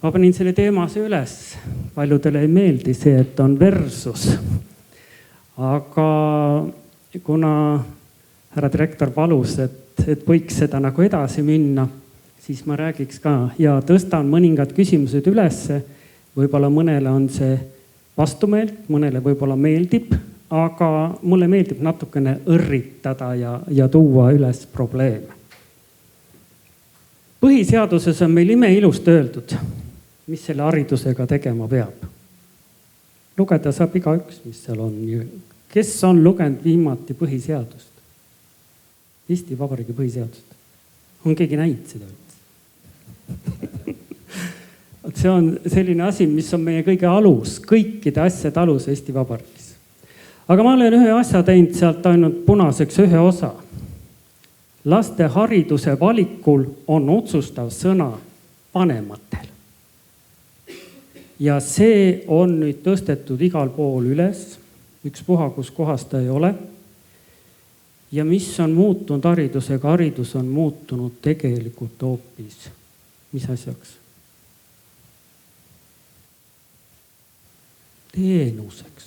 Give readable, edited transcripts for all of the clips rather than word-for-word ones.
Ma panin selle teemase üles. Paljudele ei meeldi see, et on versus. Aga kuna härra direktor palus, et võiks seda nagu edasi minna, siis ma räägiks ka ja tõstan mõningad küsimused ülesse. Võib-olla mõnele on see vastumeelt, mõnele võib-olla meeldib, aga mulle meeldib natukene õrritada ja tuua üles probleeme. Põhiseaduses on meil imeilust öeldud, mis selle haridusega tegema peab. Lugeda saab igaüks, mis seal on. Kes on lugenud viimati põhiseadust? Eesti Vabariigi põhiseadust. On keegi näinud seda? See on selline asi, mis on meie kõige alus, kõikide asjade alus Eesti Vabariigis. Aga ma olen ühe asja teinud sealt ainult punaseks ühe osa. Laste hariduse valikul on otsustav sõna vanematel. Ja see on nüüd tõstetud igal pool üles, ükspuha, kus kohas ta ei ole. Ja mis on muutunud haridusega? Haridus on muutunud tegelikult hoopis. Mis asjaks? Teenuseks.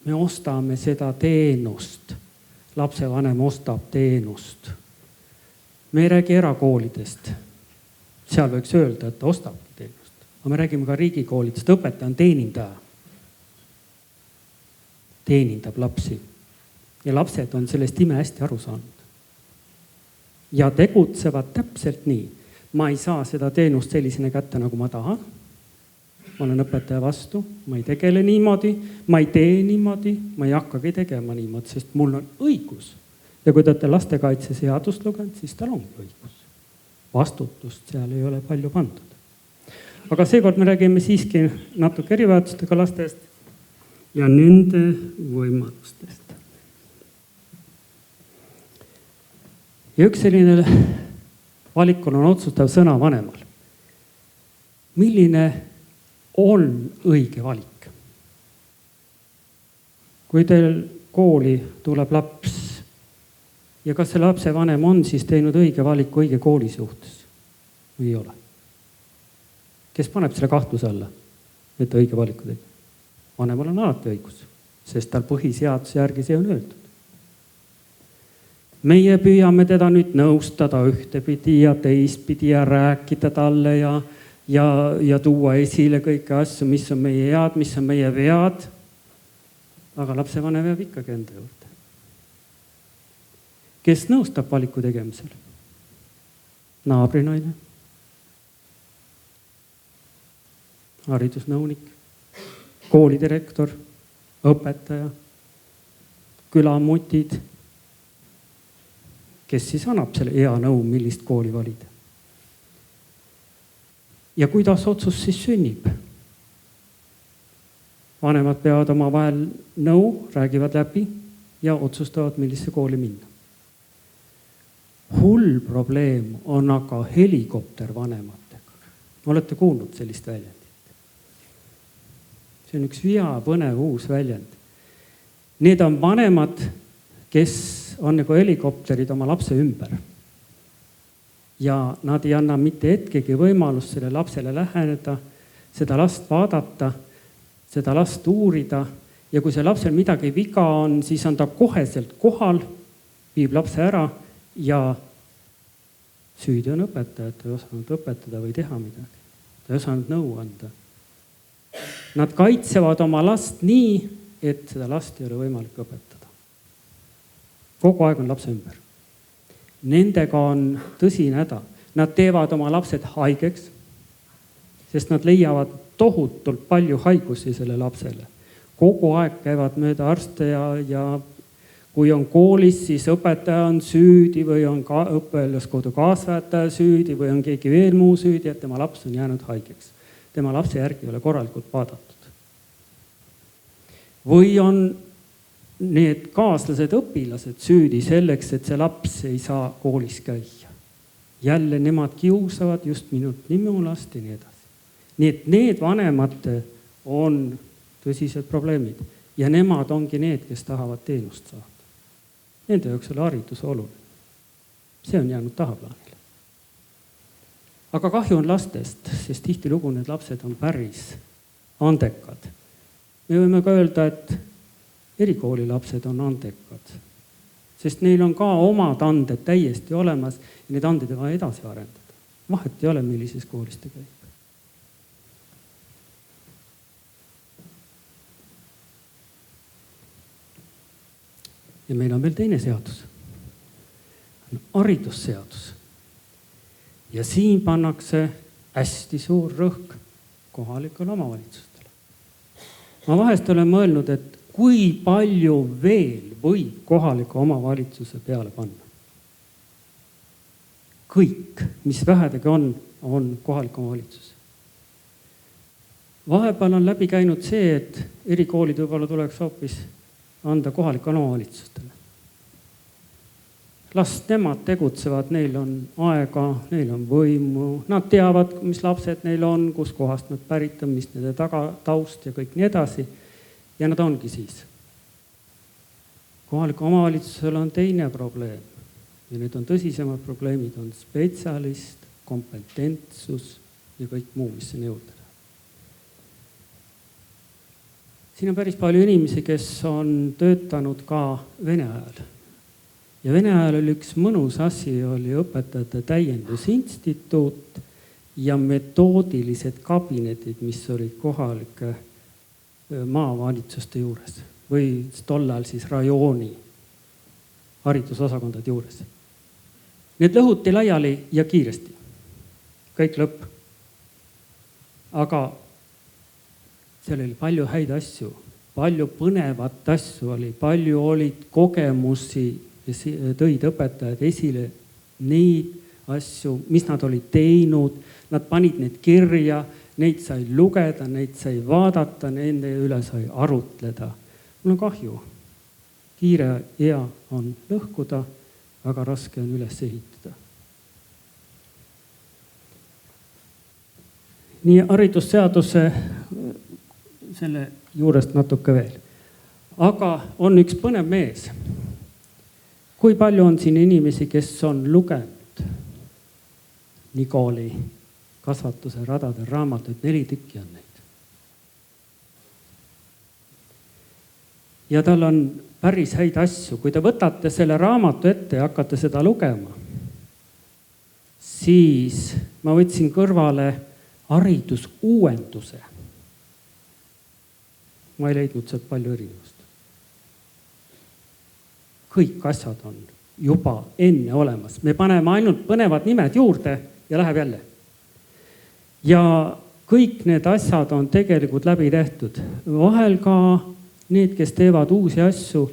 Me ostame seda teenust. Lapsevanem ostab teenust. Me ei räägi erakoolidest. Seal võiks öelda, et ta ostab teenust. Aga me räägime ka riigikoolidest. Õpetaja on teenindaja. Teenindab lapsi. Ja lapsed on sellest ime hästi aru saanud. Ja tegutsevad täpselt nii. Ma ei saa seda teenust sellisena kätte, nagu ma tahan. Ma olen õpetaja vastu, ma ei tegele niimoodi, ma ei tee niimoodi, ma ei hakkagi tegema niimoodi, sest mul on õigus. Ja kui te olete lastekaitseseadust lugenud, siis tal ongi õigus. Vastutust seal ei ole palju pandud. Aga seekord me räägime siiski natuke erivajadustega lastest ja nende võimalustest. Ja üks selline valikul on otsustav sõna vanemal. Milline on õige valik? Kui teil kooli tuleb laps ja kas see lapse vanem on siis teinud õige valiku õige kooli suhtes või ei ole? Kes paneb selle kahtluse alla, et õige valiku tegi? Vanemal on alati õigus, sest tal põhiseaduse järgi see on öeldud. Meie püüame teda nüüd nõustada ühtepidi ja teistpidi ja rääkida talle ja tuua esile kõiki asju, mis on meie head, mis on meie vead. Aga lapsevanem jääb ikkagi enda juurde. Kes nõustab valiku tegemisel? Naabrinaine, haridusnõunik, koolidirektor, õpetaja, külamutid. Kes siis annab selle hea nõu, millist kooli valida? Ja kuidas otsus siis sünnib? Vanemad peavad oma vahel nõu, räägivad läbi ja otsustavad, millise kooli minna. Hull probleem on aga helikopter vanematega. Olete kuulnud sellist väljendit? See on üks põnev uus väljend. Need on vanemad, kes on nagu helikopterid oma lapse ümber. Ja nad ei anna mitte hetkegi võimalust selle lapsele läheneda, seda last vaadata, seda last uurida. Ja kui see lapsel midagi viga on, siis on ta koheselt kohal, viib lapse ära ja süüdi on õpetaja, et ta ei osanud õpetada või teha midagi. Ta ei osanud nõu anda. Nad kaitsevad oma last nii, et seda last ei ole võimalik õpetada. Kogu aeg on lapse ümber. Nendega on tõsine häda. Nad teevad oma lapsed haigeks, sest nad leiavad tohutult palju haigusi selle lapsele. Kogu aeg käivad mööda arste ja kui on koolis, siis õpetaja on süüdi või on õppeluskodu kaasväätaja süüdi või on keegi veel muu süüdi, et tema laps on jäänud haigeks. Tema lapse järgi ei ole korralikult vaadatud. Või on need kaaslased õpilased süüdi selleks, et see laps ei saa koolis käia. Jälle nemad kiusavad just minu last ja nii edasi. Nii et need vanemad on tõsised probleemid ja nemad ongi need, kes tahavad teenust saada. Nende jaoks oli haridus oluline. See on jäänud tahaplaanile. aga kahju on lastest, sest tihtilugu need lapsed on päris andekad. Me võime ka öelda, et erikooli lapsed on andekad, sest neil on ka omad anded täiesti olemas ja need anded on vaja edasi arendada. Vahet ei ole, millises koolis ta käib. Ja meil on veel teine seadus, haridusseadus. Ja siin pannakse hästi suur rõhk kohalikele omavalitsustele. Ma vahest olen mõelnud, et kui palju veel võib kohaliku omavalitsuse peale panna. Kõik, mis vähedega on kohalik omavalitsus. Vahepeal on läbi käinud see, et erikoolid võib-olla tuleks hoopis anda kohalikele omavalitsustele. Las nemad tegutsevad, neil on aega, neil on võimu, nad teavad, mis lapsed neil on, kus kohast nad pärit on, mis nende taust ja kõik nii edasi. Ja nad ongi siis. Kohaliku omavalitsusel on teine probleem ja need on tõsisemad probleemid, on spetsialist, kompetentsus ja kõik muu, mis sinna juurde. Siin on päris palju inimesi, kes on töötanud ka vene ajal. Ja vene ajal oli üks mõnus asi, oli õpetajate täiendusinstituut ja metoodilised kabinetid, mis olid kohalike maavalitsuste juures või tollal siis rajooni haridusosakondade juures. Need lõhuti laiali ja kiiresti. Kõik lõpp. Aga seal oli palju häid asju, palju põnevat asju oli, palju olid kogemusi ja tõid õpetajad esile neid asju, mis nad olid teinud, nad panid need kirja, neid sai lugeda, neid sai vaadata, nende üle sai arutleda. Mul on kahju. Kiire hea on lõhkuda, väga raske on üles ehitada. Nii haridusseaduse selle juurest natuke veel. Aga on üks põnev mees. Kui palju on siin inimesi, kes on lugenud Nikooli kasvatuse radade raamatuid, 4 tükki on neid. Ja tal on päris häid asju. Kui te võtate selle raamatu ette ja hakkate seda lugema, siis ma võtsin kõrvale haridusuuenduse. Ma ei leidnud sealt palju erinevust. Kõik asjad on juba enne olemas. Me paneme ainult põnevad nimed juurde ja läheb jälle. Ja kõik need asjad on tegelikult läbi tehtud. Vahel ka need, kes teevad uusi asju,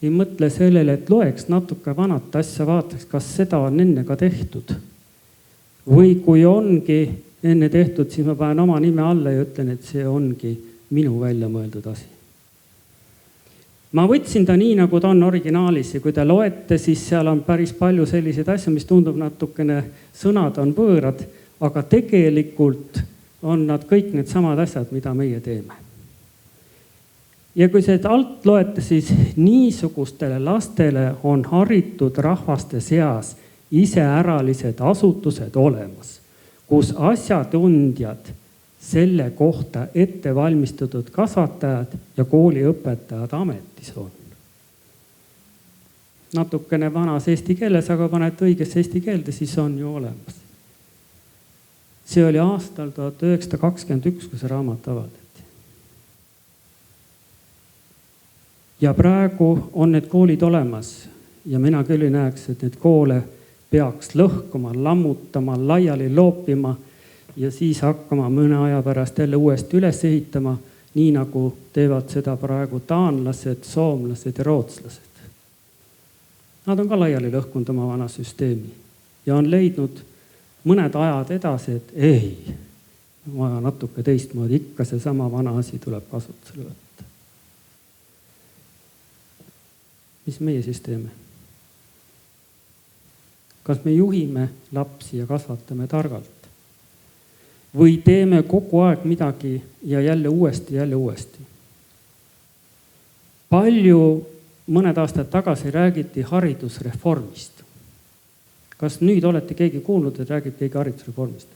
ei mõtle sellele, et loeks natuke vanat asja, vaataks, kas seda on enne ka tehtud. Või kui ongi enne tehtud, siis ma panen oma nime alla ja ütlen, et see ongi minu välja mõeldud asi. Ma võtsin ta nii, nagu ta on originaalis ja kui te loete, siis seal on päris palju selliseid asju, mis tundub natukene, sõnad on võõrad, aga tegelikult on nad kõik need samad asjad, mida meie teeme. Ja kui see alt loete, siis niisugustele lastele on haritud rahvaste seas iseäralised asutused olemas, kus asjatundjad selle kohta ette valmistatud kasvatajad ja kooliõpetajad ametis on. Natukene vanas eesti keeles, aga panete õigesse eesti keelde, siis on ju olemas. See oli aastal 1921, kui see raamat avaldati. Ja praegu on need koolid olemas ja mina küll ei näeks, et need koole peaks lõhkuma, lammutama, laiali loopima ja siis hakkama mõne aja pärast jälle uuesti üles ehitama, nii nagu teevad seda praegu taanlased, soomlased ja rootslased. Nad on ka laiali lõhkunud oma vana süsteemi ja on leidnud mõned ajad edasi, et ei, vaja natuke teistmoodi, ikka see sama vana asi tuleb kasutusele võtta. Mis meie siis teeme? Kas me juhime lapsi ja kasvatame targalt? Või teeme kogu aeg midagi ja jälle uuesti. Palju mõned aastad tagasi räägiti haridusreformist. Kas nüüd olete keegi kuulnud, et räägib keegi haridusreformist?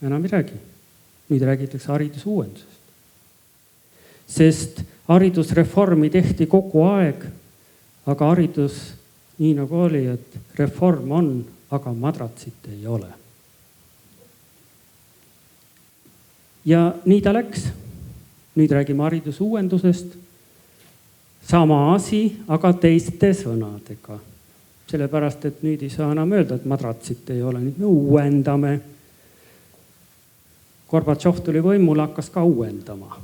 enam ei räägi. Nüüd räägitakse haridusuuendusest. Sest haridusreformi tehti kogu aeg, aga haridus nii nagu oli, et reform on, aga madratsit ei ole. Ja nii ta läks. Nüüd räägime haridusuuendusest. Sama asi, aga teiste sõnadega. Sellepärast, et nüüd ei saa enam öelda, et madratsit ei ole. Nüüd me uuendame. Gorbatšov tuli võimule, hakkas ka uuendama.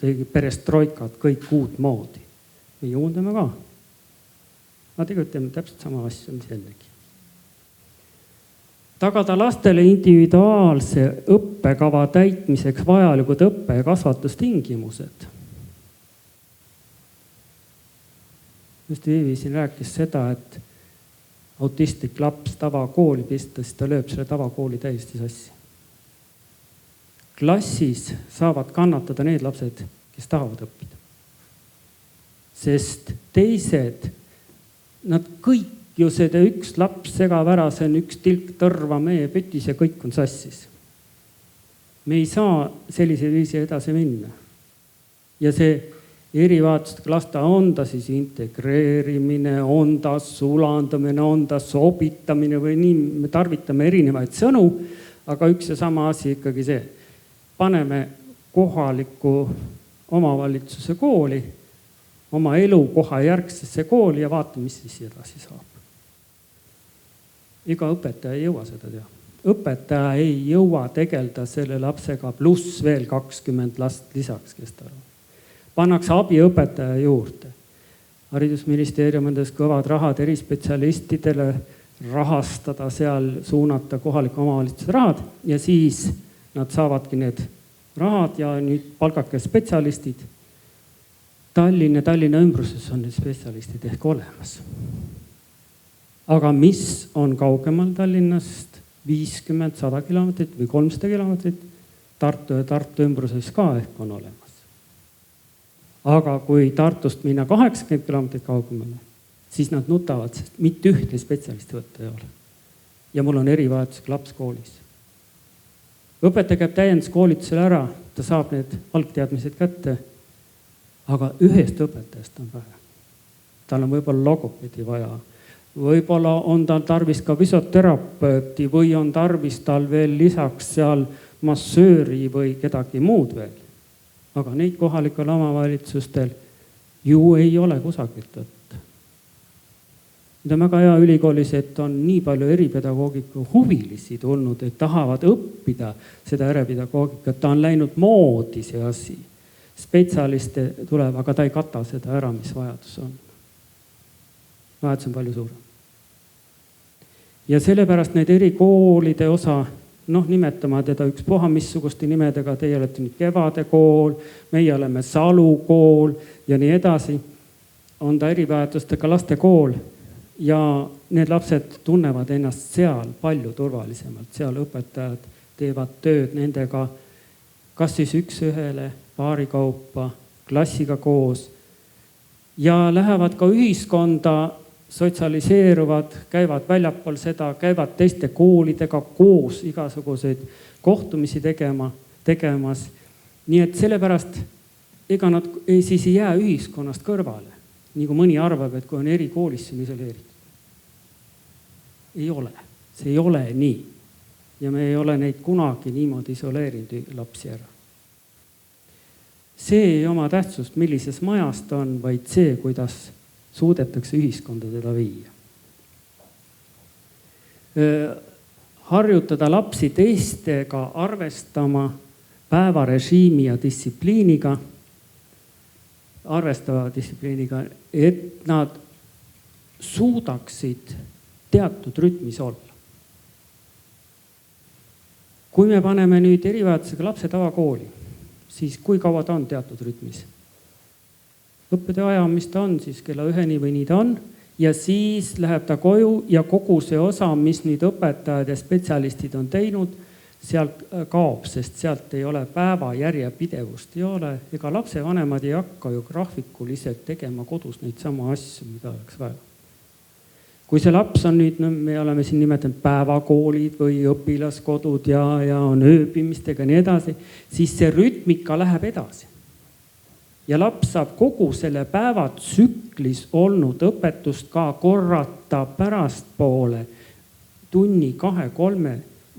Tegi perestroikat, kõik uut moodi. Me uuendame ka. Ma tegelikult teeme täpselt sama asja, mis ennegi. Tagada lastele individuaalse õppekava täitmiseks vajalikud õppe- ja kasvatustingimused. Just Viivi siin rääkis seda, et autistlik laps tavakooli pistas, ta lööb selle tavakooli täiesti sassi. Klassis saavad kannatada need lapsed, kes tahavad õppida. Sest teised, nad kõik ju seda üks laps segab ära, see on üks tilk tõrva meie pütis ja kõik on sassis. Me ei saa sellise viisi edasi minna. Ja see erivajadustega laste on ta siis integreerimine, on ta sulandamine, on ta sobitamine või nii, me tarvitame erinevaid sõnu, aga üks ja sama asi ikkagi see. Paneme kohaliku omavalitsuse kooli, oma elukoha järgsesse kooli ja vaatame, mis siis edasi saab. Iga õpetaja ei jõua seda teha. Õpetaja ei jõua tegelda selle lapsega pluss veel 20 last lisaks, kes ta on. Pannakse abiõpetaja juurde. Haridusministeerium on kõvad rahad erispetsialistidele rahastada seal, suunata kohaliku omavalitsuse rahad ja siis nad saavadki need rahad ja nüüd palgake spetsialistid. Tallinna ümbruses on need spetsialistid ehk olemas. Aga mis on kaugemal Tallinnast 50-100 kilomeetrit või 300 kilomeetrit, Tartu ja Tartu ümbruses ka ehk on olemas. Aga kui Tartust minna 80 kilomeetrit kaugemale, siis nad nutavad, sest mitte ühtne spetsialisti võtta ei ole. Ja mul on erivajadusega laps koolis. Õpetaja käib täienduskoolitusel ära, ta saab need algteadmised kätte, aga ühest õpetajast on vähe. Tal on võib-olla logopedi vaja. Võib-olla on tal tarvis ka füsioterapeuti või on tarvis tal veel lisaks seal massööri või kedagi muud veel. Aga neid kohalikel omavalitsustel ju ei ole kusagilt võtta. Nüüd on väga hea ülikoolis, et on nii palju eripedagoogika huvilisi tulnud, et tahavad õppida seda eripedagoogikat. Ta on läinud moodi see asi. Spetsialiste tuleb, aga ta ei kata seda ära, mis vajadus on. Vajadus on palju suurem. Ja sellepärast need erikoolide osa, nimetama teda ükspuha missuguste nimedega, teie olete nüüd Kevadekool, meie oleme Salukool ja nii edasi, on ta erivajadustega lastekool ja need lapsed tunnevad ennast seal palju turvalisemalt. Seal õpetajad teevad tööd nendega, kas siis üks ühele, paari kaupa, klassiga koos ja lähevad ka ühiskonda, sotsialiseeruvad, käivad väljapool seda, käivad teiste koolidega koos igasuguseid kohtumisi tegemas. Nii et sellepärast, ega nad siis ei jää ühiskonnast kõrvale. Nii kui mõni arvab, et kui on erikoolis, see on isoleeritud. Ei ole. See ei ole nii. Ja me ei ole neid kunagi niimoodi isoleerinud lapsi ära. See ei oma tähtsust, millises majast on, vaid see, kuidas suudetakse ühiskonda teda viia. Harjutada lapsi teistega arvestama päevarežiimi ja distsipliiniga, et nad suudaksid teatud rütmis olla. Kui me paneme nüüd erivajadusega lapse tavakooli, siis kui kaua ta on teatud rütmis? Õppede aja, mis ta on, siis kella 1 või nii ta on ja siis läheb ta koju ja kogu see osa, mis nüüd õpetajad ja spetsialistid on teinud, sealt kaob, sest sealt ei ole päeva järjepidevust. Ei ole, ega lapsevanemad ei hakka ju graafikuliselt tegema kodus neid sama asju, mida oleks vaja. kui see laps on nüüd, me oleme siin nimetanud päevakoolid või õpilaskodud ja on ööbimistega nii edasi, siis see rütmika läheb edasi. Ja laps saab kogu selle päevatsüklis olnud õpetust ka korrata pärastpoole tunni, 2, 3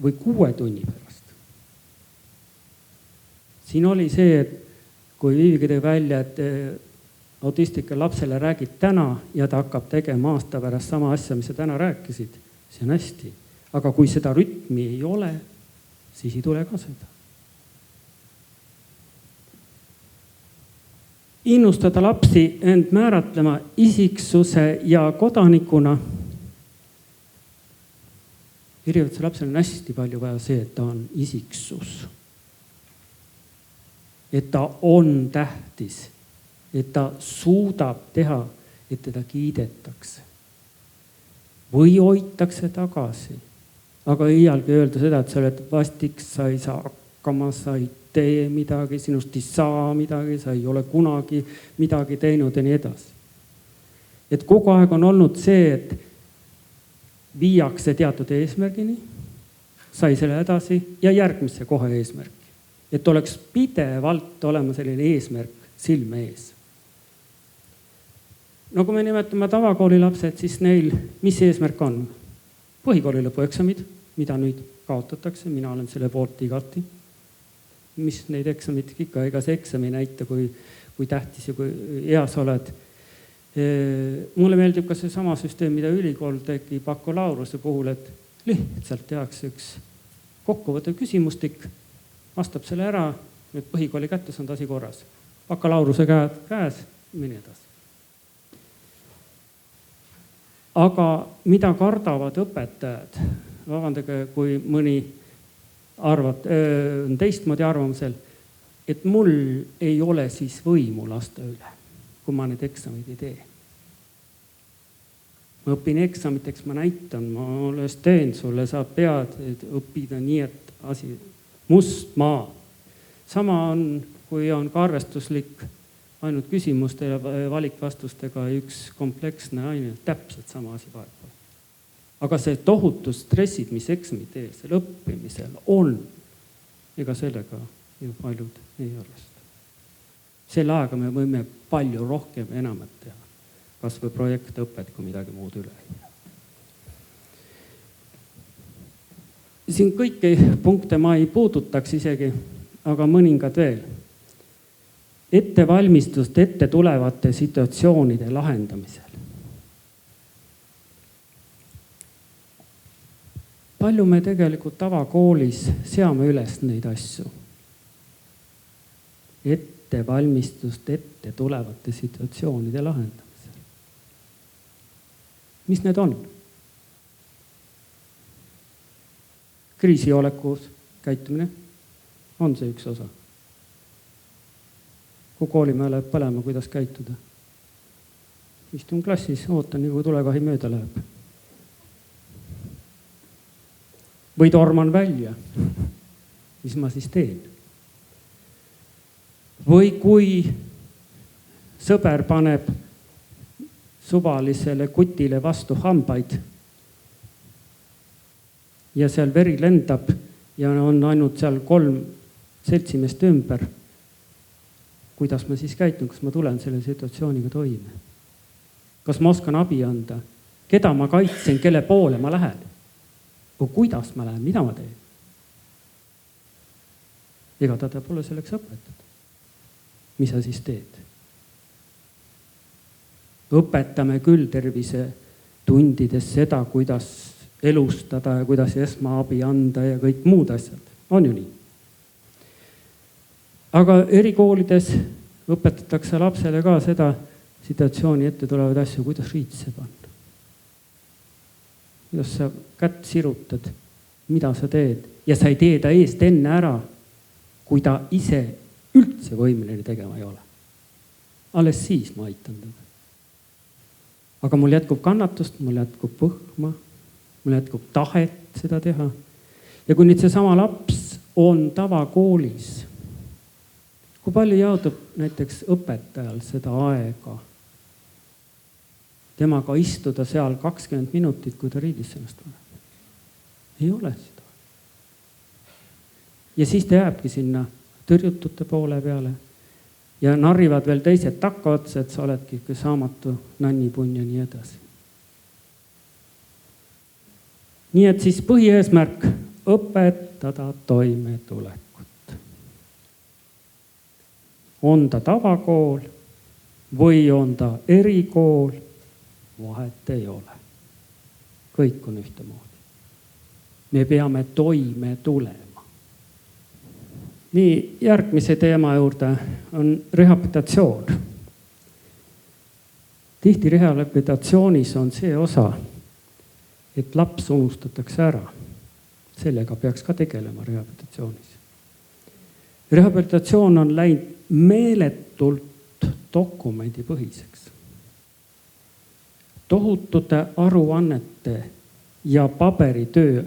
või 6 tunni pärast. Siin oli see, et kui Viivigi tõi välja, et autistikal lapsele räägid täna ja ta hakkab tegema aasta pärast sama asja, mis sa täna rääkisid, see on hästi. Aga kui seda rütmi ei ole, siis ei tule ka seda. Innustada lapsi end määratlema isiksuse ja kodanikuna. Erivõtse lapsel on hästi palju vaja see, et ta on isiksus. Et ta on tähtis. Et ta suudab teha, et teda kiidetakse. Või hoitakse tagasi. Aga iialgi öelda seda, et sa oled vastik, sa ei saa hakkama, sa ei tee midagi, sinust ei saa midagi, sa ei ole kunagi midagi teinud ja nii edasi. Et kogu aeg on olnud see, et viiakse teatud eesmärgini, sai selle edasi ja järgmisse kohe eesmärki. Et oleks pidevalt olema selline eesmärk silme ees. No kui me nimetame tavakooli lapsed, siis neil, mis eesmärk on? Põhikooli lõpueksamid, mida nüüd kaotatakse, mina olen selle poolt igati. Mis neid eksamid ikka, ega see eksami näita, kui tähtis ja kui eas oled. Mulle meeldib ka see sama süsteem, mida ülikool tegi bakalauruse puhul, et lihtsalt tehakse üks kokkuvõttev küsimustik, vastab selle ära, nüüd põhikooli kätte saanud asi korras. Bakalauruse käes, mine edasi. Aga mida kardavad õpetajad? Vabandage, kui mõni on teistmoodi arvamusel, et mul ei ole siis võimu laste üle, kui ma need eksamid ei tee. Ma õpin eksamiteks, ma näitan, ma alles teen sulle, sa pead õppida nii, et asi must maa. Sama on, kui on ka arvestuslik ainult küsimuste ja valikvastustega üks kompleksne aine, täpselt sama asi vahepeal. Aga see tohutu stressid, mis eksamid ees, selle õppimisel on, ega sellega ju paljud ei arvesta. Selle aega me võime palju rohkem enamat teha, kas või projektõpet, kui midagi muud üle ei jää. Siin kõiki punkte ma ei puudutaks isegi, aga mõningad veel. Ettevalmistust ette tulevate situatsioonide lahendamisel. Palju me tegelikult tavakoolis seame üles neid asju. Ettevalmistust ette tulevate situatsioonide lahendamisel. Mis need on? Kriisiolekus käitumine on see üks osa. Kui koolimäe läheb põlema, kuidas käituda? Istun klassis, ootan, nii kui tulekahi mööda läheb. Või torman välja, mis ma siis teen? Või kui sõber paneb suvalisele kutile vastu hambaid ja seal veri lendab ja on ainult seal 3 seltsimeest ümber, kuidas ma siis käitun, kas ma tulen selle situatsiooniga toime? Kas ma oskan abi anda? Keda ma kaitsen, kelle poole ma lähen? Või kuidas ma lähen, mida ma teen? Ega ta pole selleks õpetatud. Mis sa siis teed? Õpetame küll tervise tundides seda, kuidas elustada ja kuidas esmaabi anda ja kõik muud asjad. On ju nii? Aga erikoolides õpetatakse lapsele ka seda situatsiooni ette tulevad asju, kuidas riitse panna. Kuidas sa kätt sirutad, mida sa teed ja sa ei tee ta eest enne ära, kui ta ise üldse võimeline tegema ei ole. Alles siis ma aitan teda. Aga mul jätkub kannatust, mul jätkub põhma, mul jätkub tahet seda teha. Ja kui nüüd see sama laps on tavakoolis, kui palju jaotub näiteks õpetajal seda aega temaga istuda seal 20 minutit, kui ta riidis ennast paneb. Ei ole seda. Ja siis ta jääbki sinna tõrjutute poole peale ja narrivad veel teised takka otsa, et sa oledki saamatu nannipunn ja nii edasi. Nii et siis põhieesmärk õpetada toimetulekut. On ta tavakool või on ta erikool, vahet ei ole. Kõik on ühtemoodi. Me peame toime tulema. Nii, järgmise teema juurde on rehabilitatsioon. Tihti rehabilitatsioonis on see osa, et laps unustatakse ära. Sellega peaks ka tegelema rehabilitatsioonis. Rehabilitatsioon on läinud meeletult dokumendipõhiseks. Tohutute aruannete ja paberitöö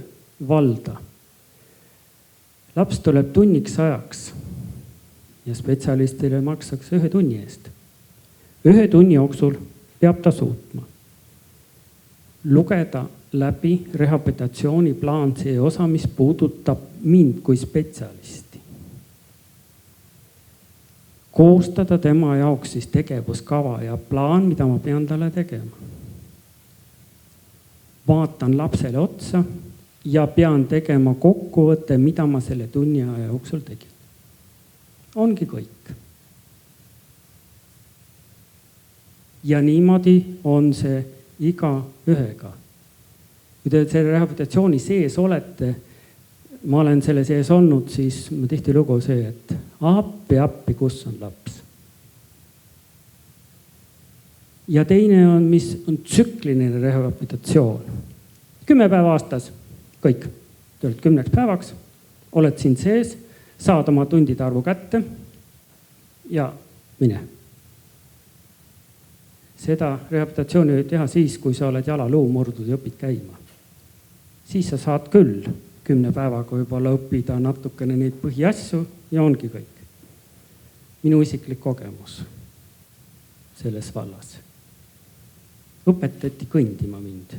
valda. Laps tuleb tunniks ajaks ja spetsialistile makstakse 1 tunni eest. 1 tunni jooksul peab ta suutma lugeda läbi rehabilitatsiooniplaan see osa, mis puudutab mind kui spetsialisti. Koostada tema jaoks siis tegevuskava ja plaan, mida ma pean talle tegema. Vaatan lapsele otsa ja pean tegema kokkuvõtte, mida ma selle tunni aja jooksul tegin. Ongi kõik. Ja niimoodi on see iga ühega. Kui te selle rehabilitatsiooni sees olete, ma olen selle sees olnud, siis ma tihti lugu see, et appi, kus on laps. Ja teine on, mis on tsükliline rehabilitatsioon. 10 päeva aastas, kõik. Te oled 10 päevaks, oled siin sees, saad oma tundide arvu kätte ja mine. Seda rehabilitatsiooni võib teha siis, kui sa oled jalaluu murdud ja õpid käima. Siis sa saad küll 10 päevaga võib-olla õppida natukene neid põhiasju ja ongi kõik. Minu isiklik kogemus selles vallas. Õpetati kõndima mind.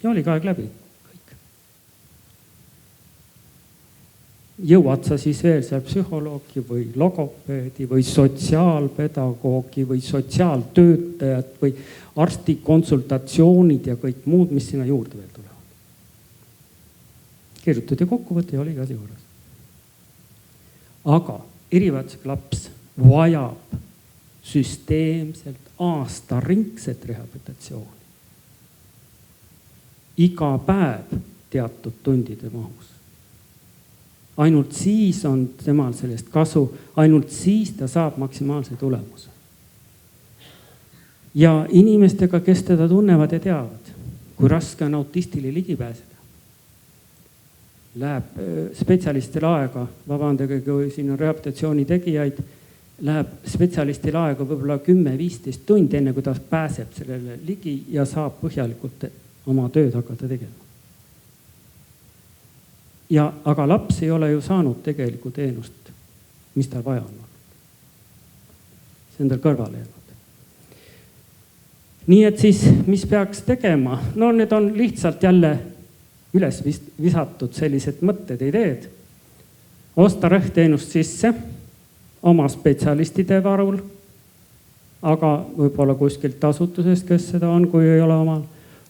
Ja oli ka aeg läbi. Kõik. Jõuad sa siis veel seal psühholoogi või logopeedi või sotsiaalpedagoogi või sotsiaaltöötajad või arsti konsultatsioonid ja kõik muud, mis sinna juurde veel tulevad. Kirjutati kokkuvõte ja oli ka juures. Aga erivajadusega laps vajab süsteemselt aastaringset rehabilitatsiooni. Iga päev teatud tundide mahus. Ainult siis on temal sellest kasu, ainult siis ta saab maksimaalse tulemuse. Ja inimestega, kes teda tunnevad ja teavad, kui raske on autistile ligi pääseda. Läheb spetsialistil aega, vabandage, kui siin on rehabilitatsiooni tegijaid, läheb spetsialistil aega võib-olla 10-15 tundi, enne kui ta pääseb sellele ligi ja saab põhjalikult oma tööd hakata tegema. Aga laps ei ole ju saanud tegelikult teenust, mis tal vaja on. See on tal kõrvale jäänud. Nii et siis, mis peaks tegema? No need on lihtsalt jälle üles visatud sellised mõtted, ideed. Osta rehkteenust sisse oma spetsialistide varul, aga võib-olla kuskilt asutusest, kes seda on, kui ei ole omal.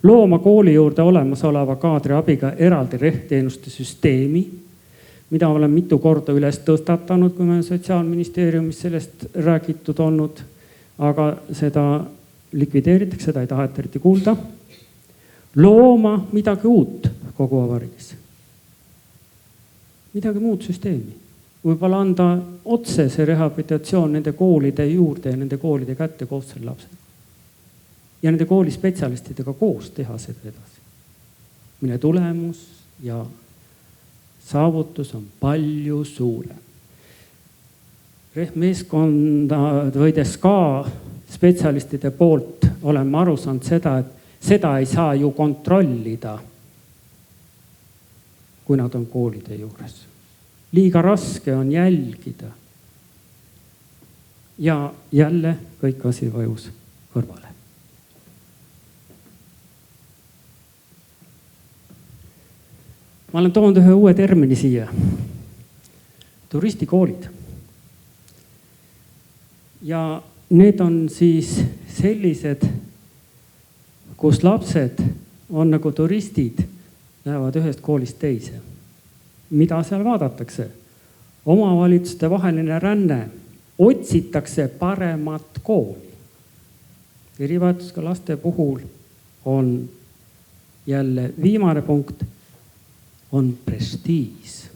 Looma kooli juurde olemasoleva kaadri abiga eraldi rehkteenuste süsteemi, mida olen mitu korda üles tõstatanud, kui me Sotsiaalministeeriumis sellest räägitud olnud, aga seda likvideeritakse, seda ei taheta eriti kuulda. Looma midagi uut kogu avariigis. Midagi muud süsteemi. Võib-olla anda otse see rehabilitatsioon nende koolide juurde ja nende koolide kätte koos selle lapsega. Ja nende kooli spetsialistidega koos teha seda edasi. Mille tulemus ja saavutus on palju suurem. Meeskonda võides ka spetsialistide poolt olen ma aru saanud seda, et seda ei saa ju kontrollida, kui nad on koolide juures. Liiga raske on jälgida. Ja jälle kõik asi vajus kõrvale. ma olen toonud ühe uue termini siia. Turistikoolid. Ja need on siis sellised, kus lapsed on nagu turistid, lähevad ühest koolist teise. Mida seal vaadatakse? Omavalitsuste vaheline ränne. Otsitakse paremat kooli. Erivajadusega laste puhul on jälle viimane punkt, on prestiis.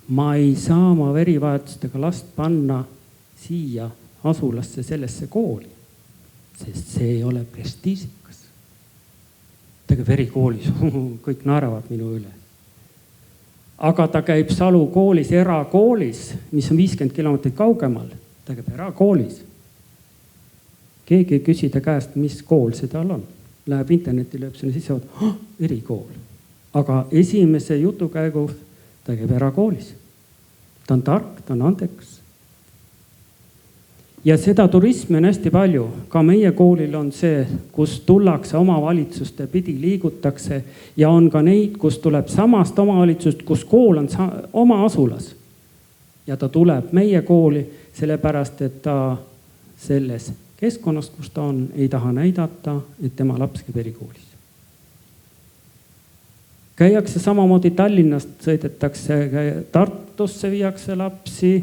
Ma ei saa oma erivajadustega last panna siia asulasse sellesse kooli, sest see ei ole prestiisikas. Ta käib erikoolis, kõik naeravad minu üle. Aga ta käib Salu koolis, erakoolis, mis on 50 kilomeetrit kaugemal. Ta käib erakoolis. Keegi ei küsi ta käest, mis kool see tal on. Läheb interneti, lööb sinna sisse, erikool. Aga esimese jutukäigu ta käib erakoolis. Ta on tark, ta on andekas. Ja seda turismi on hästi palju. Ka meie koolil on see, kus tullakse omavalitsuste pidi, liigutakse ja on ka neid, kus tuleb samast omavalitsust, kus kool on oma asulas. Ja ta tuleb meie kooli, sellepärast, et ta selles keskkonnast, kus ta on, ei taha näidata, et tema laps käib erikoolis. Käiakse samamoodi Tallinnast, sõidetakse Tartusse, viiakse lapsi,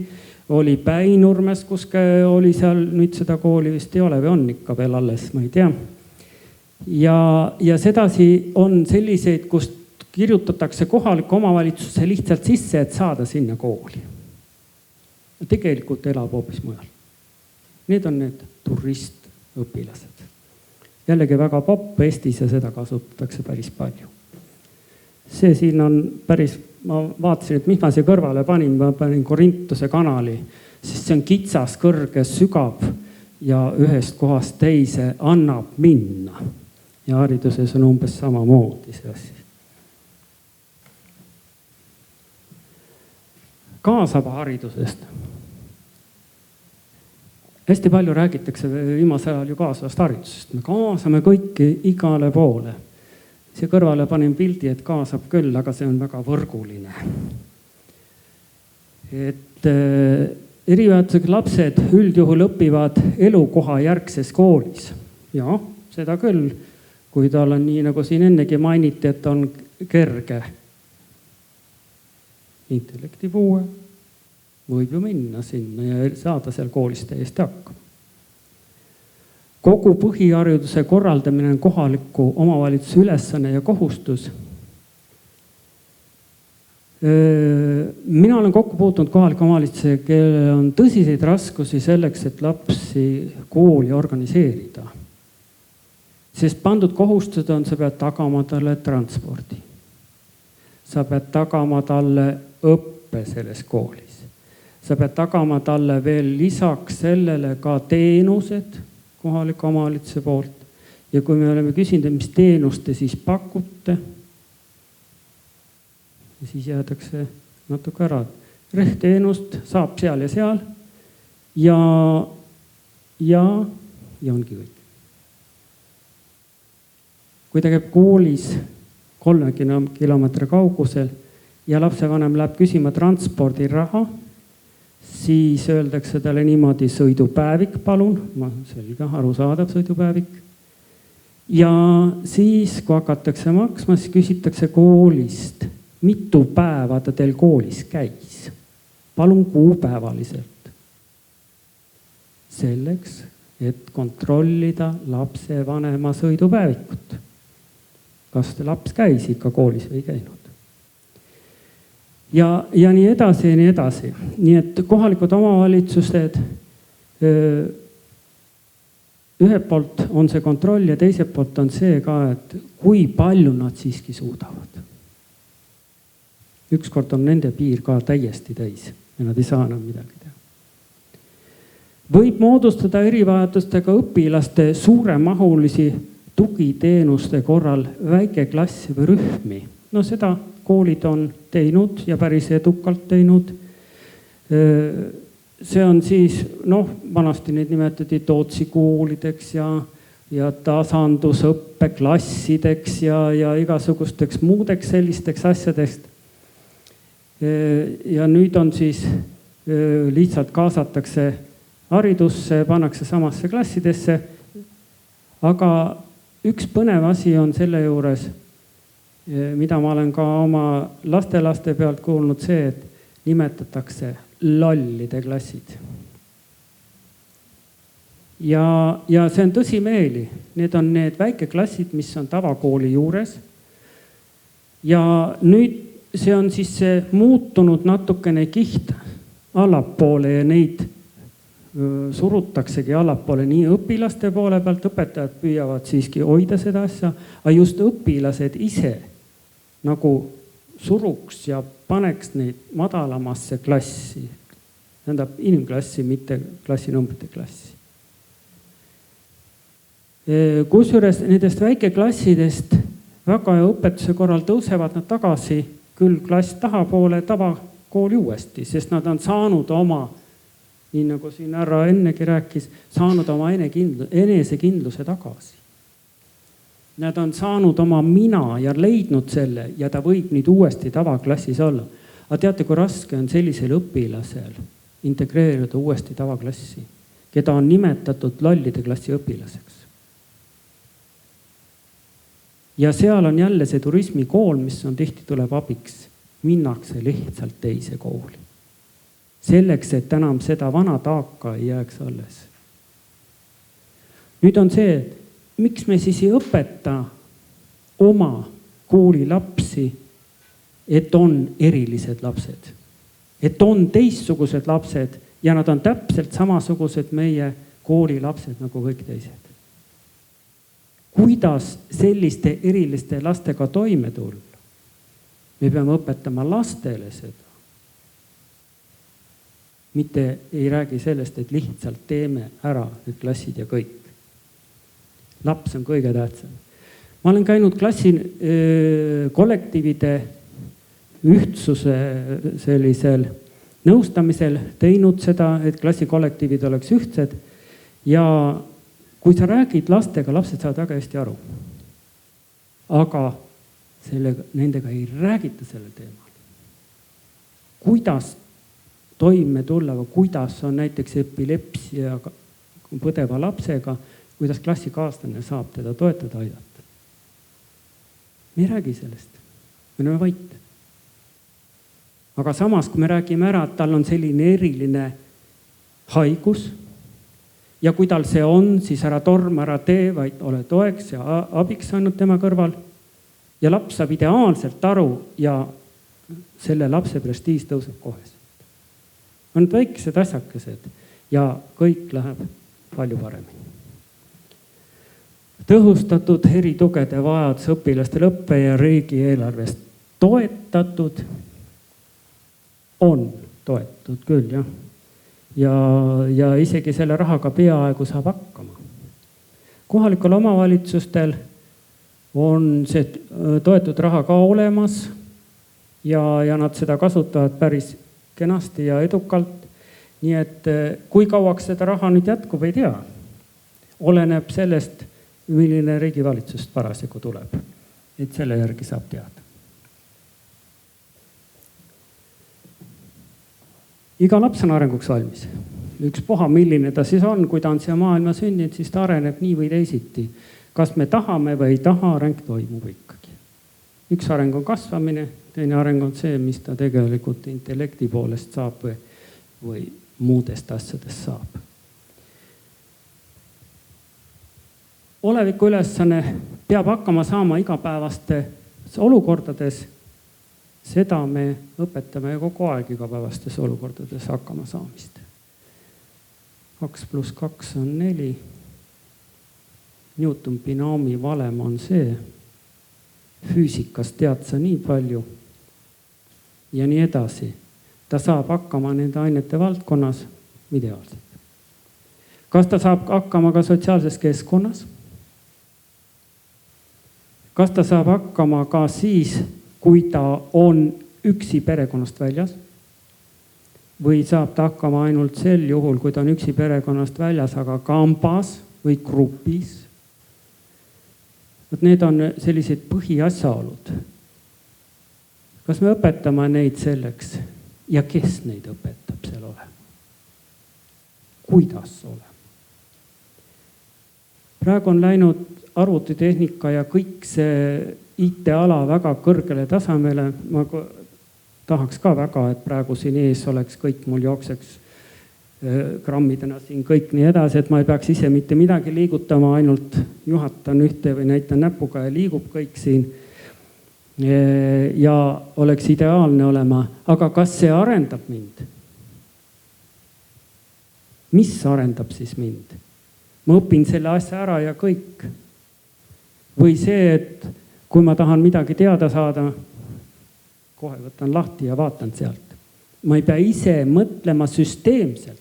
oli Päinurmes, kus oli seal, nüüd seda kooli vist ei ole või on ikka veel alles, ma ei tea. Ja sedasi on selliseid, kus kirjutatakse kohaliku omavalitsuse lihtsalt sisse, et saada sinna kooli. Tegelikult elab hoopis mujal. Need on need turistõpilased. Jällegi väga popp Eestis ja seda kasutatakse päris palju. See siin on päris, ma vaatasin, et mis ma siia kõrvale panin, ma panin Korintuse kanali, sest see on kitsas, kõrge, sügav ja ühest kohast teise annab minna. Ja hariduses on umbes samamoodi see asi. Kaasava haridusest. Hästi palju räägitakse viimasel ajal ju kaasavast haridusest. Me kaasame kõiki igale poole. See kõrvale panin pildi, et kaasab küll, aga see on väga võrguline. Et erivajadusega lapsed üldjuhul õpivad elukoha järgses koolis. Ja, seda küll, kui tal on nii, nagu siin ennegi mainiti, et on kerge intellektipuue, võib ju minna sinna ja saada seal koolis täiesti hakkama. Kogu põhihariduse korraldamine on kohaliku omavalitsuse ülesanne ja kohustus. Mina olen kokku puutunud kohaliku omavalitsuse, kellel on tõsiseid raskusi selleks, et lapsi kooli organiseerida. Sest pandud kohustused on, sa pead tagama talle transpordi. Sa pead tagama talle õppe selles koolis. Sa pead tagama talle veel lisaks sellele ka teenused kohaliku omavalitsuse poolt. Ja kui me oleme küsinud, mis teenust te siis pakute, siis jäädakse natuke ära. Rehteenust saab seal ja seal ja ongi kõik. Kui ta käib koolis 30 kilomeetri kaugusel ja lapsevanem läheb küsima transpordiraha, siis öeldakse talle niimoodi sõidupäevik, palun. Selge, arusaadav sõidupäevik. Ja siis, kui hakatakse maksma, siis küsitakse koolist, mitu päeva ta teil koolis käis. Palun kuupäevaliselt. Selleks, et kontrollida lapse vanema sõidupäevikut. Kas laps käis ikka koolis või ei käinud? Ja nii edasi ja nii edasi. Nii et kohalikud omavalitsused, ühelt poolt on see kontroll ja teiselt poolt on see ka, et kui palju nad siiski suudavad. Ükskord on nende piir ka täiesti täis ja nad ei saa enam midagi teha. Võib moodustada erivajadustega õpilaste suuremahulisi tugiteenuste korral väikeklassi või rühmi. No seda koolid on teinud ja päris edukalt teinud. See on siis, vanasti neid nimetati Tootsi koolideks ja ja tasandusõppeklassideks ja igasugusteks muudeks sellisteks asjadest. Ja nüüd on siis lihtsalt kaasatakse haridusse, pannakse samasse klassidesse. Aga üks põnev asi on selle juures, mida ma olen ka oma lastelaste pealt kuulnud, see, et nimetatakse lollide klassid. Ja see on tõsimeeli. Need on need väikeklassid, mis on tavakooli juures. Ja nüüd see on siis muutunud natukene kiht allapoole ja neid surutaksegi allapoole nii õpilaste poole pealt. Õpetajad püüavad siiski hoida seda asja, aga just õpilased ise nagu suruks ja paneks neid madalamasse klassi. Tähendab inimklassi, mitte klassinumbrite klassi. Kusjuures nendest väikeklassidest väga ja õpetuse korral tõusevad nad tagasi küll klass tahapoole tavakooli uuesti, sest nad on saanud oma, nii nagu siin härra ennegi rääkis, saanud oma enesekindluse tagasi. Nad on saanud oma mina ja leidnud selle ja ta võib nüüd uuesti tavaklassis olla. Aga teate, kui raske on sellisel õpilasel integreerida uuesti tavaklassi, keda on nimetatud lollide klassi õpilaseks. Ja seal on jälle see turismikool, mis on tihti tuleb abiks. Minnakse lihtsalt teise kooli. Selleks, et enam seda vana taaka ei jääks alles. Nüüd on see, miks me siis ei õpeta oma kooli lapsi, et on erilised lapsed. Et on teistsugused lapsed ja nad on täpselt samasugused meie kooli lapsed nagu kõik teised. Kuidas selliste eriliste lastega toime tulla? Me peame õpetama lastele seda. Mitte ei räägi sellest, et lihtsalt teeme ära need klassid ja kõik. Laps on kõige tähtsam. Ma olen käinud klassi kollektiivide ühtsuse sellisel nõustamisel, teinud seda, et klassikollektiivid oleks ühtsed ja kui sa räägid lastega, lapsed saavad väga hästi aru. Aga nendega ei räägita sellel teemal. Kuidas toime tulla, kuidas on näiteks epilepsia põdeva lapsega, kuidas klassikaaslane saab teda toetada, aidata. Me ei räägi sellest. Me oleme vait. Aga samas, kui me räägime ära, et tal on selline eriline haigus, ja kui tal see on, siis ära torma, ära tee, vaid ole toeks ja abiks ainult tema kõrval. Ja laps saab ideaalselt aru ja selle lapse prestiis tõuseb koheselt. On need väikesed asjakesed ja kõik läheb palju paremini. Tõhustatud eritugede vajadus õpilastel õppe ja riigieelarvest toetatud on toetatud küll, jah. Ja isegi selle rahaga peaaegu saab hakkama. Kohalikul omavalitsustel on see toetud raha ka olemas ja nad seda kasutavad päris kenasti ja edukalt. Nii et kui kauaks seda raha nüüd jätkub, ei tea. Oleneb sellest, milline riigivalitsust parasjagu tuleb. Et selle järgi saab teada. Iga laps on arenguks valmis. Ükspuha, milline ta siis on, kui ta on siia maailma sündinud, siis ta areneb nii või teisiti. Kas me tahame või ei taha, areng toimub ikkagi. Üks areng on kasvamine, teine areng on see, mis ta tegelikult intellekti poolest saab või muudest asjadest saab. Oleviku ülesanne peab hakkama saama igapäevastes olukordades. Seda me õpetame kogu aeg igapäevastes olukordades hakkama saamist. 2 + 2 on 4. Newton binoomi valem on see. Füüsikas tead sa nii palju. Ja nii edasi. Ta saab hakkama nende ainete valdkonnas ideaalselt. Kas ta saab hakkama ka sotsiaalses keskkonnas? Kas ta saab hakkama ka siis, kui ta on üksi perekonnast väljas? Või saab ta hakkama ainult sel juhul, kui ta on üksi perekonnast väljas, aga kambas või grupis Vot need on sellised põhiasjaolud. Kas me õpetame neid selleks ja kes neid õpetab seal olema? Kuidas olema? Praegu on läinud arvutitehnika ja kõik see IT-ala väga kõrgele tasemele. Ma tahaks ka väga, et praegu siin ees oleks kõik, mul jookseks grammidena siin kõik nii edasi, et ma ei peaks ise mitte midagi liigutama, ainult juhatan ühte või näitan näpuga ja liigub kõik siin. Ja oleks ideaalne olema, aga kas see arendab mind? Mis arendab siis mind? Ma õpin selle asja ära ja kõik. Või see, et kui ma tahan midagi teada saada, kohe võtan lahti ja vaatan sealt. Ma ei pea ise mõtlema süsteemselt,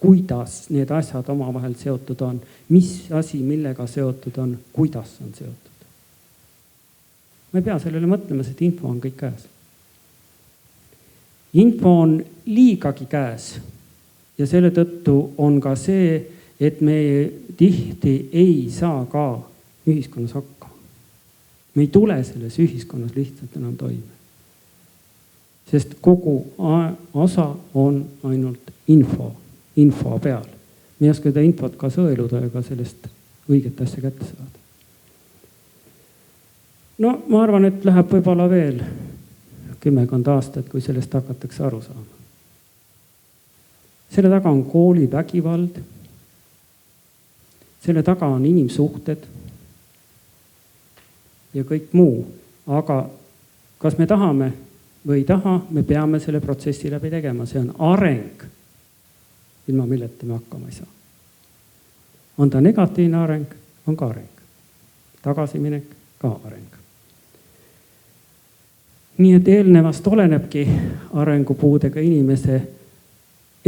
kuidas need asjad omavahel seotud on, mis asi millega seotud on, kuidas on seotud. Ma ei pea sellele mõtlema, sest info on kõik käes. Info on liigagi käes ja selle tõttu on ka see, et me tihti ei saa ka ühiskonnas hakkama. Me ei tule selles ühiskonnas lihtsalt enam toime. Sest kogu osa on ainult info peal. Me ei oska seda infot ka sõeluda ega sellest õiget asja kätte saada. No ma arvan, et läheb võib-olla veel 10 aastat, kui sellest hakatakse aru saama. Selle taga on kooli vägivald, selle taga on inimsuhted ja kõik muu. Aga kas me tahame või ei taha, me peame selle protsessi läbi tegema. See on areng, ilma milleta me hakkama ei saa. On ta negatiivne areng, on ka areng. Tagasiminek, ka areng. Nii et eelnevast olenebki arengupuudega inimese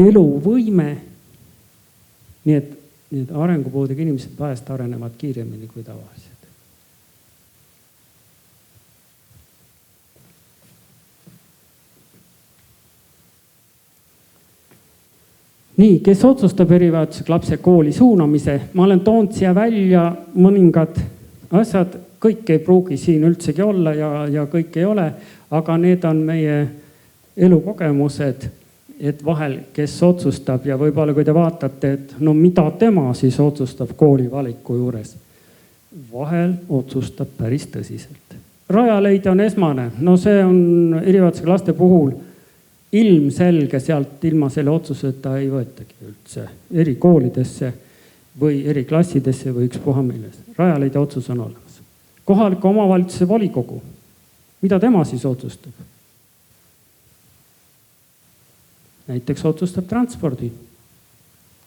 eluvõime. Nii et need arengupuudega inimesed vahest arenevad kiiremini kui tavalised. Nii, kes otsustab erivajadusega lapse kooli suunamise? Ma olen toonud siia välja mõningad asjad, kõik ei pruugi siin üldsegi olla ja kõik ei ole, aga need on meie elukogemused, et vahel, kes otsustab ja võib-olla kui te vaatate, et no mida tema siis otsustab kooli valiku juures. Vahel otsustab päris tõsiselt. Rajaleidja on esmane, no see on erivajadusega laste puhul ilmselge, sealt ilma selle otsuseta ei võetagi üldse erikoolidesse või eriklassidesse või ükspuha milles. Rajaleidja otsus on olemas. Kohaliku omavalitsuse volikogu, mida tema siis otsustab? Näiteks otsustab transpordi,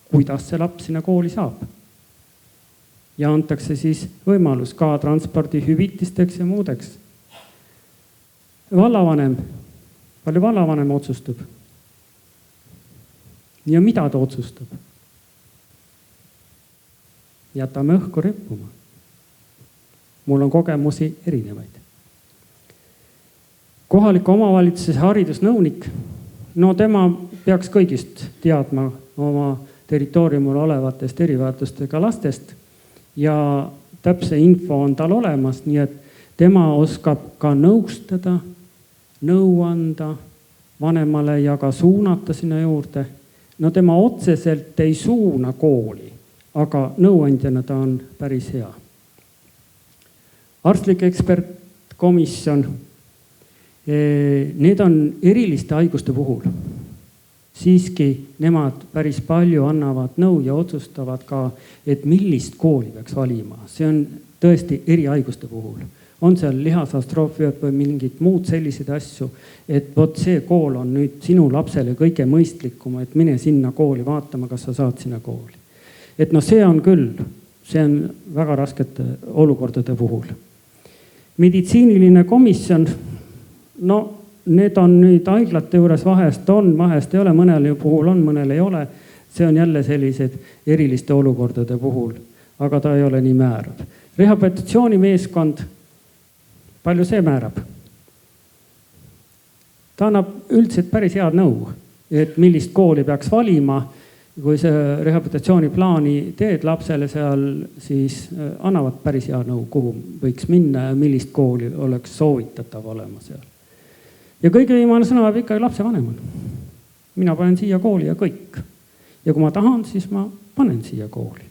kuidas see laps sinna kooli saab. Ja antakse siis võimalus ka transpordi hüvitisteks ja muudeks. Vallavanem, palju vallavanem otsustab? Ja mida ta otsustab? Jätame õhku rippuma. Mul on kogemusi erinevaid. Kohaliku omavalitsuse haridusnõunik, no tema peaks kõigist teadma oma territooriumil olevatest erivajadustega lastest ja täpse info on tal olemas, nii et tema oskab ka nõustada, nõu anda vanemale ja ka suunata sinna juurde. No tema otseselt ei suuna kooli, aga nõuandjana ta on päris hea. Arstlik ekspertkomisjon, need on eriliste haiguste puhul. Siiski nemad päris palju annavad nõu ja otsustavad ka, et millist kooli peaks valima. See on tõesti erihaiguste puhul. On seal lihasastrophiat või mingid muud sellised asju, et vot see kool on nüüd sinu lapsele kõige mõistlikum, et mine sinna kooli vaatama, kas sa saad sinna kooli. Et no see on küll, see on väga raskete olukordade puhul. Meditsiiniline komisjon, no need on nüüd haiglate juures vahest on, vahest ei ole, mõnel puhul on, mõnel ei ole. See on jälle sellised eriliste olukordade puhul, aga ta ei ole nii määrab. Rehabilitatsioonimeeskond, palju see määrab? Ta annab üldiselt päris head nõu, et millist kooli peaks valima kui see rehabilitatsiooniplaani teed lapsele seal, siis annavad päris hea nõu, kuhu võiks minna ja millist kooli oleks soovitatav olema seal. Ja kõige viimane sõna peab ikkagi lapsevanemal. Mina panen siia kooli ja kõik. Ja kui ma tahan, siis ma panen siia kooli.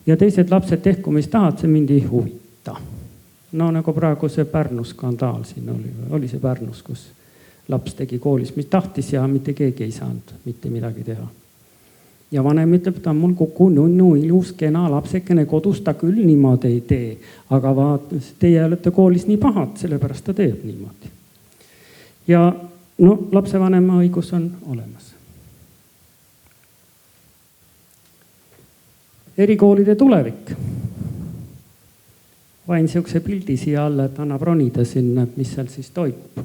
Ja teised lapsed tehku, mis tahad, see mind ei huvita. No nagu praegu see Pärnu skandaal siin oli see Pärnus, kus laps tegi koolis, mis tahtis ja mitte keegi ei saanud mitte midagi teha. Ja vanem ütleb, ta on mul kuku nunnu, ilus, kena lapsekene kodus, ta küll niimoodi ei tee. Aga vaat, teie olete koolis nii pahad, sellepärast ta teeb niimoodi. Ja no, lapsevanema õigus on olemas. Erikoolide tulevik. Vain siukse pildi siia alla, et annab ronida sinna, mis seal siis toimub.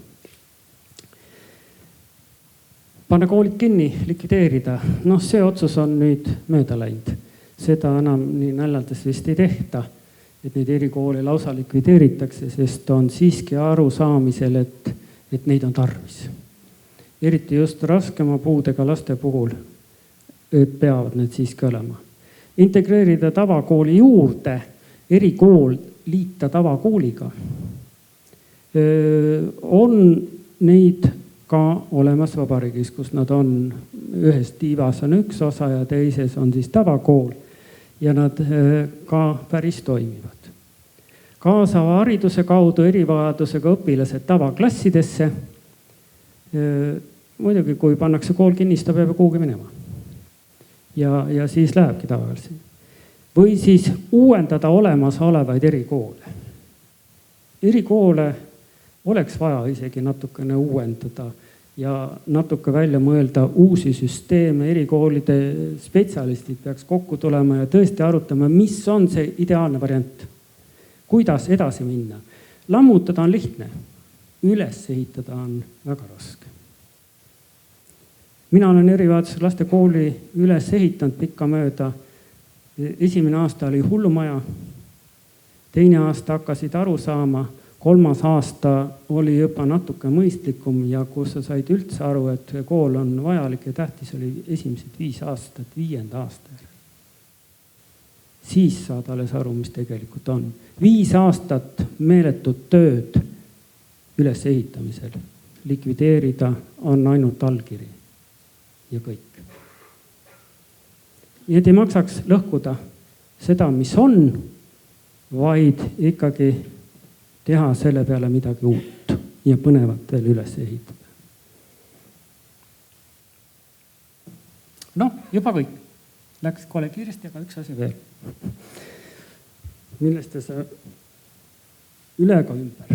Panna koolid kinni, likvideerida. No see otsus on nüüd mööda läinud. Seda enam nii näljades vist ei tehta, et neid erikoole lausa likvideeritakse, sest on siiski aru saamisel, et neid on tarvis. Eriti just raskema puudega laste puhul peavad need siiski olema. Integreerida tavakooli juurde, erikool liita tavakooliga. On neid ka olemas vabariigis, kus nad on, ühes tiivas on üks osa ja teises on siis tavakool ja nad ka päris toimivad. Kaasava hariduse kaudu erivajadusega õpilased tavaklassidesse. Muidugi, kui pannakse kool kinni, ta peab kuhugi minema. Ja siis lähebki tavalisi. Või siis uuendada olemasolevaid erikoole. Erikoole oleks vaja isegi natukene uuendada ja natuke välja mõelda uusi süsteeme. Erikoolide spetsialistid peaks kokku tulema ja tõesti arutama, mis on see ideaalne variant. Kuidas edasi minna. Lammutada on lihtne, üles ehitada on väga raske. Mina olen erivajadusega laste kooli üles ehitanud pikka mööda. Esimene aasta oli hullumaja, teine aasta hakkasid aru saama, kolmas aasta oli juba natuke mõistlikum ja kus sa said üldse aru, et kool on vajalik ja tähtis oli esimesed 5 aastat, 5. aastal. Siis saad alles aru, mis tegelikult on. 5 aastat meeletut tööd üles ehitamisel. Likvideerida on ainult allkiri ja kõik. Nii et ei maksaks lõhkuda seda, mis on, vaid ikkagi teha selle peale midagi uut ja põnevat veel üles ehitada. No, juba kõik. Läks kohe kiiresti, aga üks asi veel. Millest sa üle ka ümber.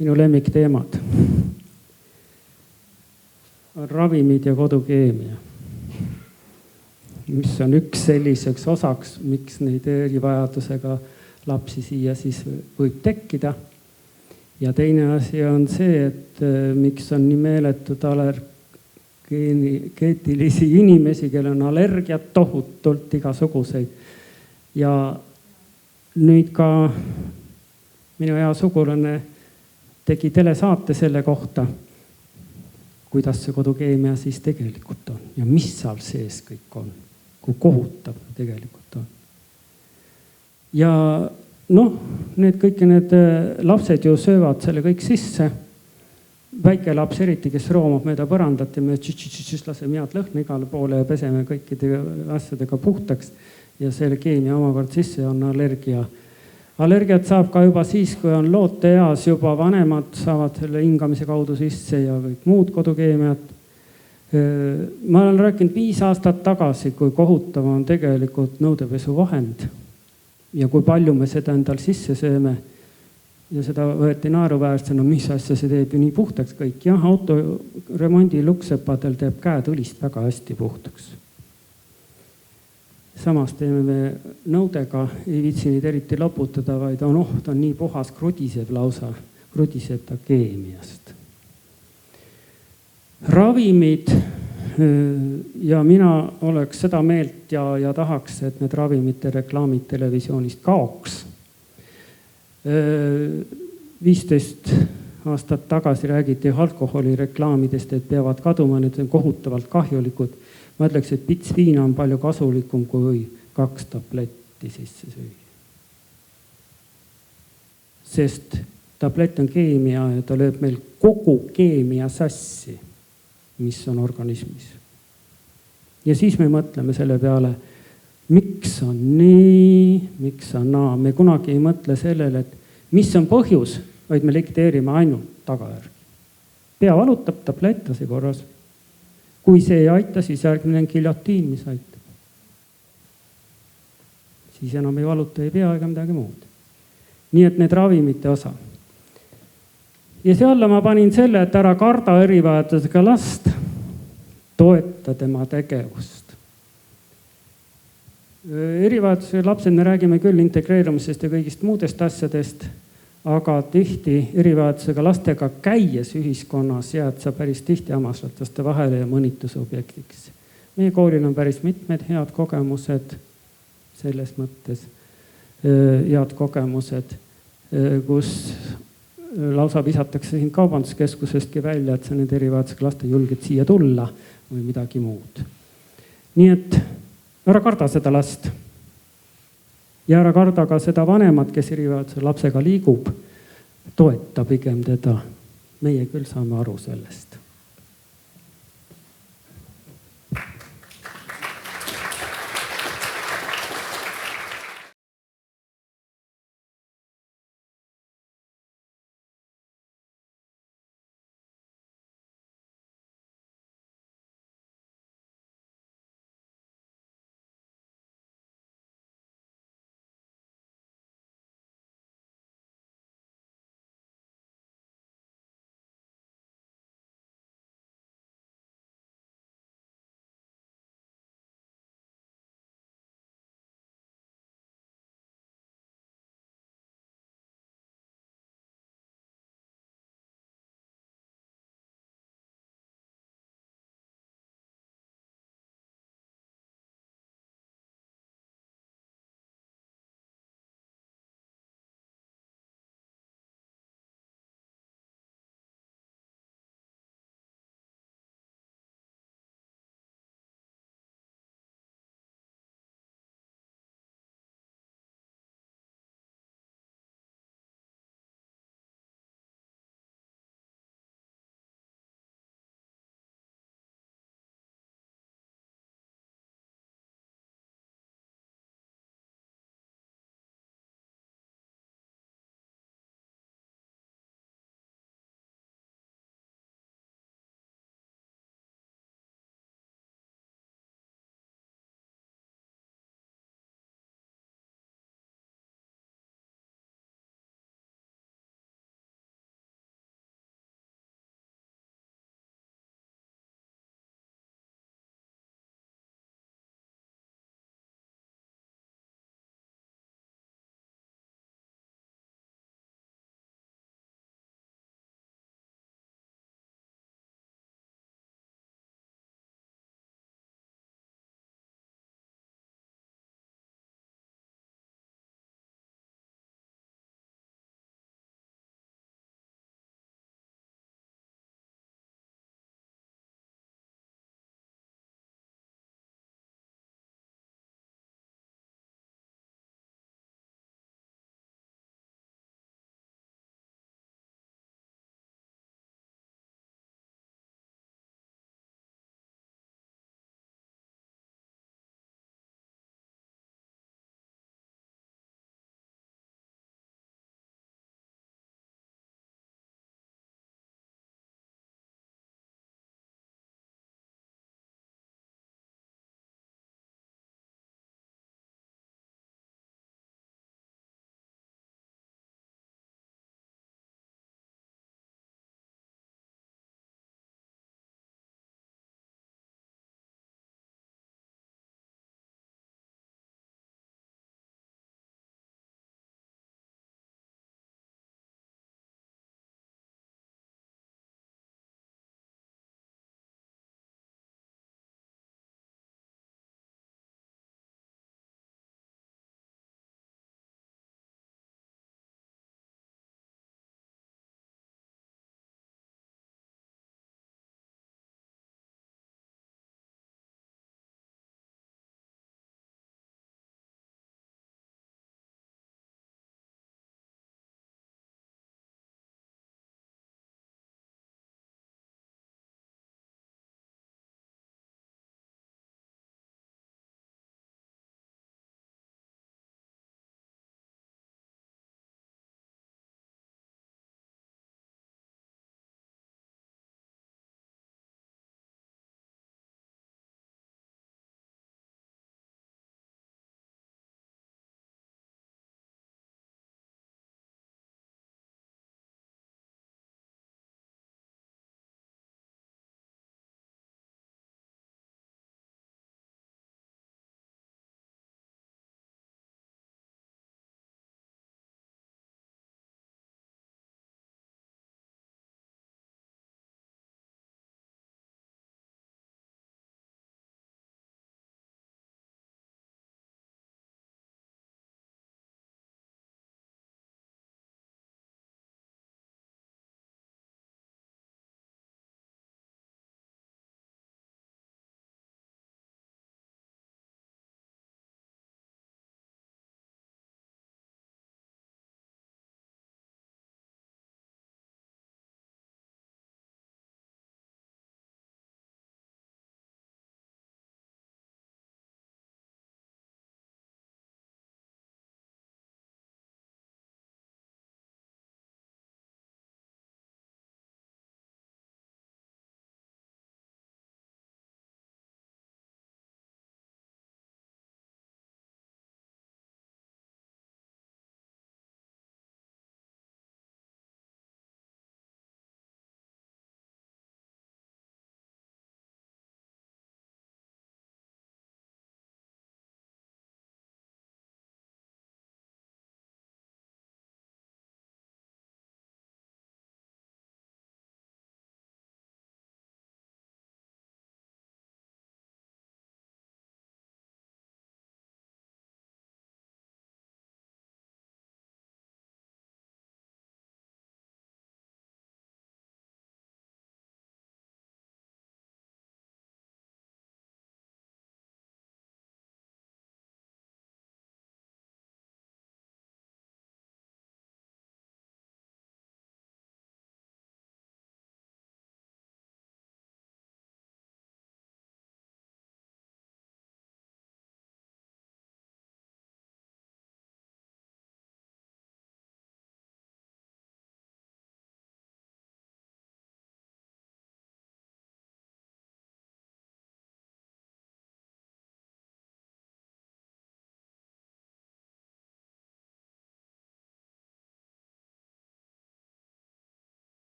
Minu lemmikteemad on ravimid ja kodukeemia, mis on üks selliseks osaks, miks neid erivajadusega lapsi siia siis võib tekkida. Ja teine asi on see, et miks on nii meeletud allergeetilisi inimesi, kellel on allergiat tohutult igasuguseid. Ja nüüd ka minu hea sugulane tegi telesaate selle kohta, kuidas see kodukeemia siis tegelikult on ja mis seal sees kõik on. Kui kohutav tegelikult on. Ja noh, kõik need lapsed ju söövad selle kõik sisse. Väike laps eriti, kes roomab mööda põrandat ja me laseme head lõhna igale poole ja peseme kõikide asjadega puhtaks ja selle keemia omavahel sisse on allergia. Allergiat saab ka juba siis, kui on loote eas, juba vanemad saavad selle hingamise kaudu sisse ja kõik muud kodukeemiat. Ma olen rääkinud 5 aastat tagasi, kui kohutav on tegelikult nõudepesuvahend ja kui palju me seda endal sisse sööme ja seda võeti naeruväärsena, mis asja see teeb ju nii puhtaks kõik. Jah, autoremondi luksepadel teeb käed õlist väga hästi puhtaks. Samas teeme me nõudega, ei viitsi neid eriti loputada, vaid ta on nii puhas, krudiseb lausa, krudiseb ta keemiast. Ravimid ja mina oleks seda meelt ja tahaks, et need ravimite reklaamid televisioonist kaoks. 15 aastat tagasi räägiti alkoholireklaamidest, et peavad kaduma, need on kohutavalt kahjulikud. Ma ütleks, et pits viina on palju kasulikum kui 2 tabletti sisse süüa. Sest tablett on keemia ja ta lööb meil kogu keemia sassi, mis on organismis. Ja siis me mõtleme selle peale, miks on nii, miks on naa. Me kunagi ei mõtle sellele, et mis on põhjus, vaid me likteerime ainult tagajärgi. Pea valutab, tablett asi korras. Kui see ei aita, siis järgmine on giljotiin, mis aitab. Siis enam ei valuta ei pea ega midagi muud. Nii et need ravimite osa. Ja see alla ma panin selle, et ära karda erivajadusega last, toeta tema tegevust. Erivajadusega lapsed me räägime küll integreerumisest ja kõigist muudest asjadest, aga tihti erivajadusega lastega käies ühiskonnas jääd sa päris tihti hammasrataste vahele ja mõnituse objektiks. Meie koolil on päris mitmed head kogemused selles mõttes, head kogemused, kus lausa visatakse siin kaubanduskeskusestki välja, et sa need erivajadusega laste julged siia tulla või midagi muud. Nii et ära karda seda last ja ära karda ka seda vanemat, kes erivajaduse lapsega liigub, toeta pigem teda. Meie küll saame aru sellest.